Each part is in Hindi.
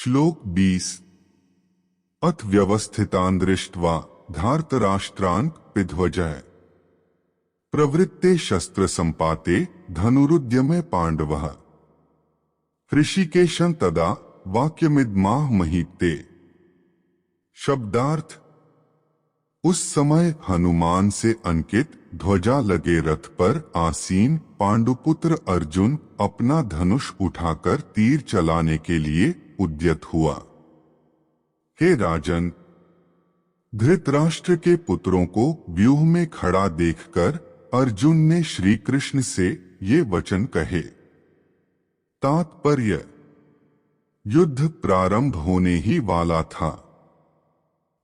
श्लोक 20। अथ व्यवस्थितान् दृष्ट्वा धार्तराष्ट्रान् पिध्वजः प्रवृत्ते शस्त्र संपाते धनुरुद्यमे पांडवः ऋषिकेशं तदा वाक्यमिदमाह महीते। शब्दार्थ। उस समय हनुमान से अंकित ध्वजा लगे रथ पर आसीन पांडुपुत्र अर्जुन अपना धनुष उठाकर तीर चलाने के लिए उद्यत हुआ। हे राजन, धृतराष्ट्र के पुत्रों को व्यूह में खड़ा देखकर अर्जुन ने श्री कृष्ण से ये वचन कहे। तात्पर्य: युद्ध प्रारंभ होने ही वाला था।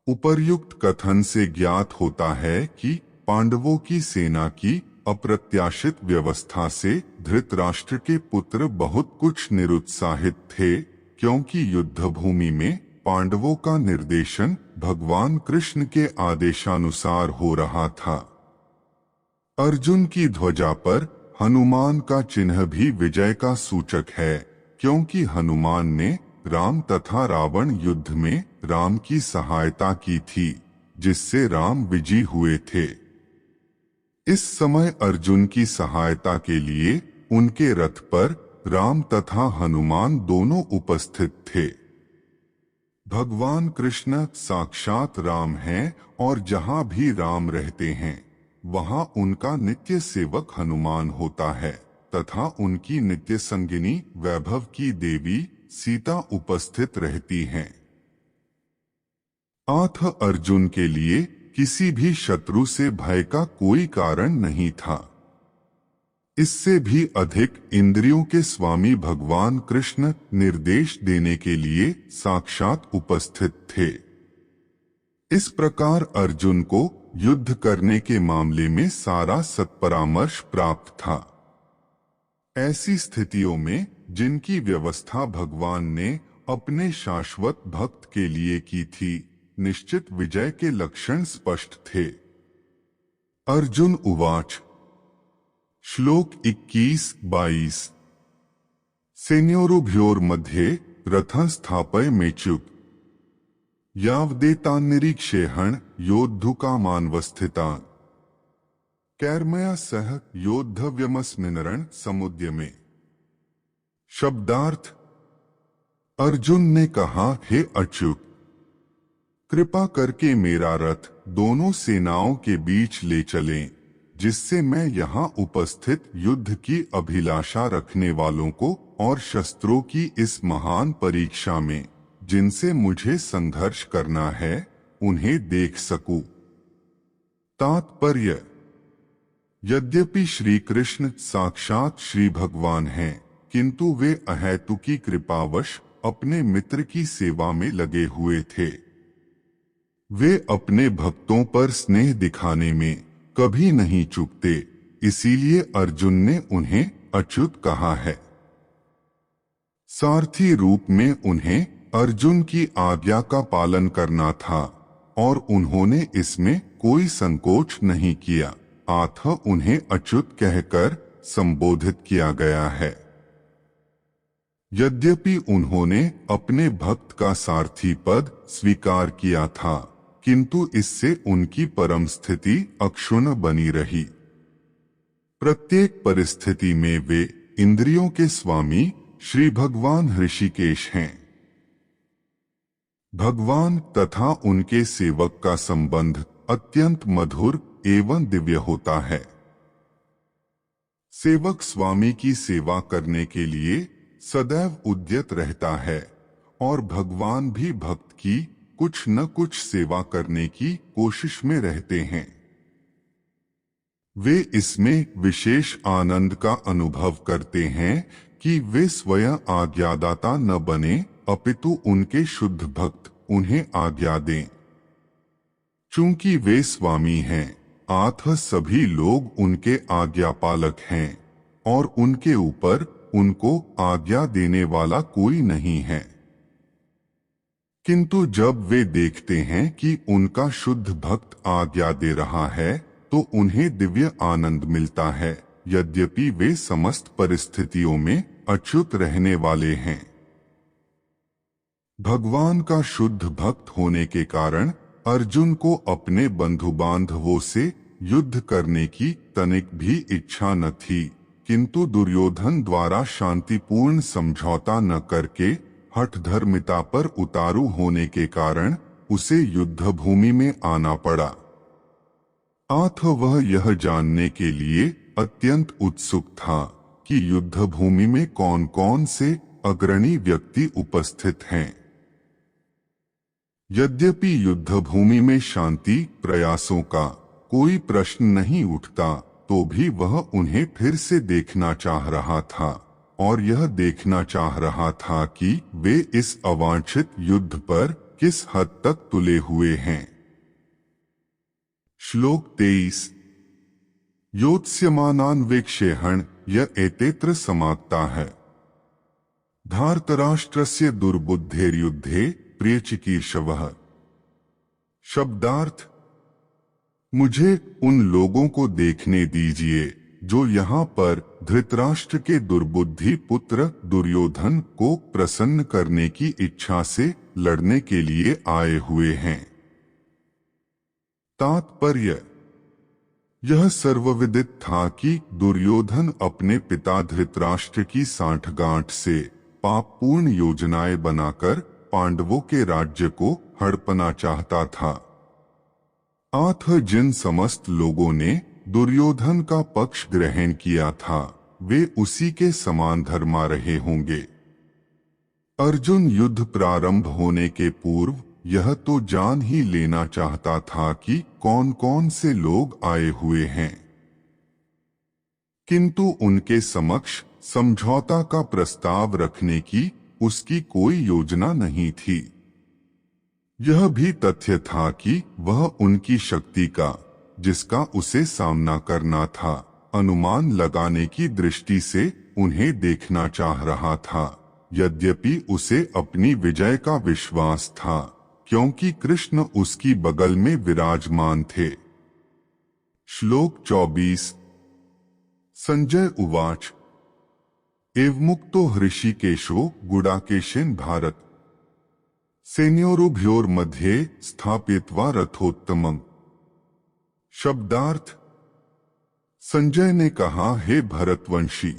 उपर्युक्त कथन से ज्ञात होता है कि पांडवों की सेना की अप्रत्याशित व्यवस्था से धृतराष्ट्र के पुत्र बहुत कुछ निरुत्साहित थे, क्योंकि युद्धभूमि में पांडवों का निर्देशन भगवान कृष्ण के आदेशानुसार हो रहा था। अर्जुन की ध्वजा पर हनुमान का चिन्ह भी विजय का सूचक है, क्योंकि हनुमान ने राम तथा रावण युद्ध में राम की सहायता की थी, जिससे राम विजयी हुए थे। इस समय अर्जुन की सहायता के लिए उनके रथ पर राम तथा हनुमान दोनों उपस्थित थे। भगवान कृष्ण साक्षात राम हैं और जहां भी राम रहते हैं वहां उनका नित्य सेवक हनुमान होता है तथा उनकी नित्य संगिनी वैभव की देवी सीता उपस्थित रहती हैं। आथ अर्जुन के लिए किसी भी शत्रु से भय का कोई कारण नहीं था। इससे भी अधिक इंद्रियों के स्वामी भगवान कृष्ण निर्देश देने के लिए साक्षात उपस्थित थे। इस प्रकार अर्जुन को युद्ध करने के मामले में सारा सत्परामर्श प्राप्त था। ऐसी स्थितियों में जिनकी व्यवस्था भगवान ने अपने शाश्वत भक्त के लिए की थी, निश्चित विजय के लक्षण स्पष्ट थे। अर्जुन उवाच। श्लोक 21-22। सेनयोरुभयोर्मध्ये रथं स्थापयमेच्युत यावदेतान्निरीक्षेहं योद्धुकामानवस्थितान् कैर्मया सह योद्धव्यमस्मिन् रणसमुद्यमे। शब्दार्थ। अर्जुन ने कहा, हे अच्युत, कृपा करके मेरा रथ दोनों सेनाओं के बीच ले चलें, जिससे मैं यहाँ उपस्थित युद्ध की अभिलाषा रखने वालों को और शस्त्रों की इस महान परीक्षा में जिनसे मुझे संघर्ष करना है, उन्हें देख सकूं। तात्पर्य: यद्यपि श्री कृष्ण साक्षात श्री भगवान हैं, किंतु वे अहेतुकी कृपावश अपने मित्र की सेवा में लगे हुए थे। वे अपने भक्तों पर स्नेह दिखाने में कभी नहीं चूकते, इसीलिए अर्जुन ने उन्हें अच्युत कहा है। सारथी रूप में उन्हें अर्जुन की आज्ञा का पालन करना था और उन्होंने इसमें कोई संकोच नहीं किया, अतः उन्हें अच्युत कहकर संबोधित किया गया है। यद्यपि उन्होंने अपने भक्त का सारथी पद स्वीकार किया था, किंतु इससे उनकी परम स्थिति अक्षुण्ण बनी रही। प्रत्येक परिस्थिति में वे इंद्रियों के स्वामी श्री भगवान ऋषिकेश हैं। भगवान तथा उनके सेवक का संबंध अत्यंत मधुर एवं दिव्य होता है। सेवक स्वामी की सेवा करने के लिए सदैव उद्यत रहता है और भगवान भी भक्त की कुछ न कुछ सेवा करने की कोशिश में रहते हैं। वे इसमें विशेष आनंद का अनुभव करते हैं कि वे स्वयं आज्ञादाता न बने, अपितु उनके शुद्ध भक्त उन्हें आज्ञा दें। चूंकि वे स्वामी हैं, अतः सभी लोग उनके आज्ञापालक हैं और उनके ऊपर उनको आज्ञा देने वाला कोई नहीं है। किंतु जब वे देखते हैं कि उनका शुद्ध भक्त आज्ञा दे रहा है, तो उन्हें दिव्य आनंद मिलता है, यद्यपि वे समस्त परिस्थितियों में अच्युत रहने वाले हैं। भगवान का शुद्ध भक्त होने के कारण अर्जुन को अपने बंधु बांधवों से युद्ध करने की तनिक भी इच्छा न थी, किंतु दुर्योधन द्वारा शांतिपूर्ण समझौता न करके हठधर्मिता पर उतारू होने के कारण उसे युद्ध भूमि में आना पड़ा। अथ वह यह जानने के लिए अत्यंत उत्सुक था कि युद्ध भूमि में कौन कौन से अग्रणी व्यक्ति उपस्थित हैं। यद्यपि युद्ध भूमि में शांति प्रयासों का कोई प्रश्न नहीं उठता, तो भी वह उन्हें फिर से देखना चाह रहा था और यह देखना चाह रहा था कि वे इस अवांछित युद्ध पर किस हद तक तुले हुए हैं। श्लोक 23 योत्स्यमानान्वेक्षेहण य एतेत्र समाप्ता है। धार्तराष्ट्रस्य दुर्बुद्धेर्युद्धे प्रियचिकीर्षवः। शब्दार्थ: मुझे उन लोगों को देखने दीजिए जो यहाँ पर धृतराष्ट्र के दुर्बुद्धि पुत्र दुर्योधन को प्रसन्न करने की इच्छा से लड़ने के लिए आए हुए हैं। तात्पर्य: यह सर्वविदित था कि दुर्योधन अपने पिता धृतराष्ट्र की सांठगांठ से पापपूर्ण योजनाएं बनाकर पांडवों के राज्य को हड़पना चाहता था। अथ जिन समस्त लोगों ने दुर्योधन का पक्ष ग्रहण किया था, वे उसी के समान धर्मा रहे होंगे। अर्जुन युद्ध प्रारंभ होने के पूर्व यह तो जान ही लेना चाहता था कि कौन कौन से लोग आए हुए हैं, किंतु उनके समक्ष समझौता का प्रस्ताव रखने की उसकी कोई योजना नहीं थी। यह भी तथ्य था कि वह उनकी शक्ति का, जिसका उसे सामना करना था, अनुमान लगाने की दृष्टि से उन्हें देखना चाह रहा था। यद्यपि उसे अपनी विजय का विश्वास था, क्योंकि कृष्ण उसकी बगल में विराजमान थे। श्लोक 24 संजय उवाच एवमुक्तो हृषीकेशो गुडाकेशेन भारत सेनयोरुभयोर्मध्ये स्थापयित्वा रथोत्तमम्। शब्दार्थ: संजय ने कहा, हे भरतवंशी,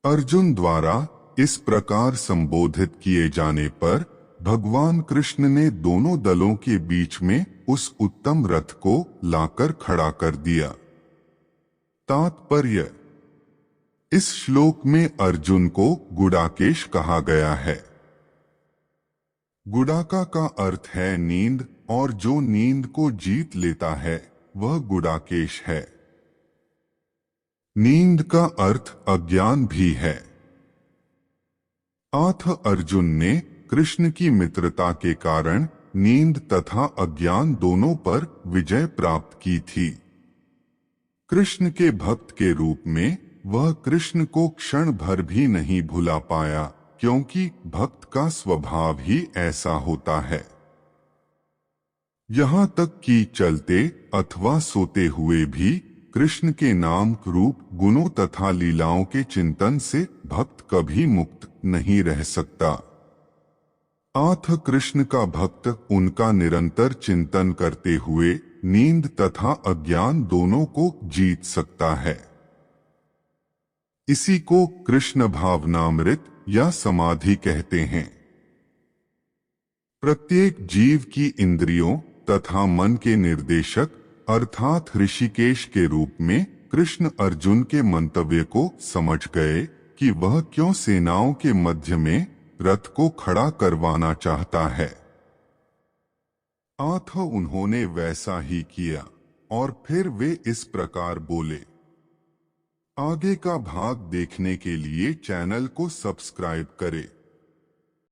अर्जुन द्वारा इस प्रकार संबोधित किए जाने पर भगवान कृष्ण ने दोनों दलों के बीच में उस उत्तम रथ को लाकर खड़ा कर दिया। तात्पर्य: इस श्लोक में अर्जुन को गुडाकेश कहा गया है। गुडाका का अर्थ है नींद, और जो नींद को जीत लेता है वह गुडाकेश है। नींद का अर्थ अज्ञान भी है। अथ अर्जुन ने कृष्ण की मित्रता के कारण नींद तथा अज्ञान दोनों पर विजय प्राप्त की थी। कृष्ण के भक्त के रूप में वह कृष्ण को क्षण भर भी नहीं भुला पाया, क्योंकि भक्त का स्वभाव ही ऐसा होता है। यहाँ तक कि चलते अथवा सोते हुए भी कृष्ण के नाम रूप गुणों तथा लीलाओं के चिंतन से भक्त कभी मुक्त नहीं रह सकता। अथ कृष्ण का भक्त उनका निरंतर चिंतन करते हुए नींद तथा अज्ञान दोनों को जीत सकता है। इसी को कृष्ण भावनामृत या समाधि कहते हैं। प्रत्येक जीव की इंद्रियों तथा मन के निर्देशक अर्थात ऋषिकेश के रूप में कृष्ण अर्जुन के मंतव्य को समझ गए कि वह क्यों सेनाओं के मध्य में रथ को खड़ा करवाना चाहता है। अतः उन्होंने वैसा ही किया और फिर वे इस प्रकार बोले। आगे का भाग देखने के लिए चैनल को सब्सक्राइब करें।